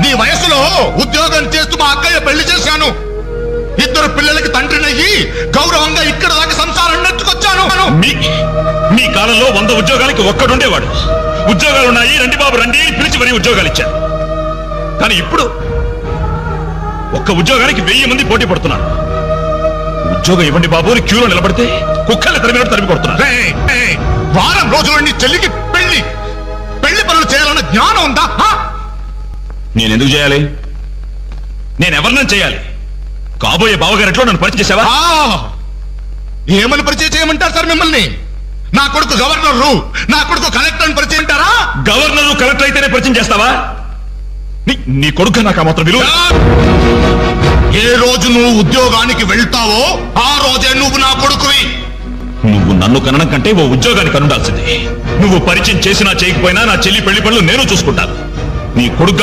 నీ వయసులో ఉద్యోగం చేస్తూ మా అక్కయ్య పెళ్లి చేశాను. 2 పిల్లలకి తండ్రినయ్యి గౌరవంగా ఇక్కడ దాకా సంసారం నెట్టుకొచ్చాను. మీ కాలంలో 100 ఉద్యోగాలకి ఒక్కడుండేవాడు. ఉద్యోగాలు ఉన్నాయి, రండి బాబు రండి పిలిచి మరీ ఉద్యోగాలు ఇచ్చారు. కానీ ఇప్పుడు ఒక్క ఉద్యోగానికి 1000 మంది పోటీ పడుతున్నారు. ఉద్యోగం ఇవ్వండి బాబు అని క్యూలో నిలబడితే కుక్కలు తరిమి కొడుతున్నారు. వారం రోజులు నీ చెల్లికి పెళ్లి పనులు చేయాలన్న జ్ఞానం ఉందా? నేనెందుకు చేయాలి? నేనెవరినైనా చేయాలి. కాబోయే బావగారిట్లో నన్ను పరిచయం చేసావా? ఏమని పరిచయం చేయమంటారు సార్ మిమ్మల్ని? నా కొడుకు గవర్నరు, నా కొడుకు కలెక్టర్ అని పరిచయం అంటారా? గవర్నరు కలెక్టర్ అయితేనే పరిచయం చేస్తావా? నీ కొడుకు నాకు ఆ మాత్రం విలువ. ఏ రోజు నువ్వు ఉద్యోగానికి వెళ్తావో ఆ రోజే నువ్వు నా కొడుకువి. నువ్వు నన్ను కనడం కంటే ఓ ఉద్యోగానికి కనుండాల్సింది. నువ్వు పరిచయం చేసినా చేయకపోయినా నా చెల్లి పెళ్లి పనులు నేను చూసుకుంటాను. నీ కొడుకు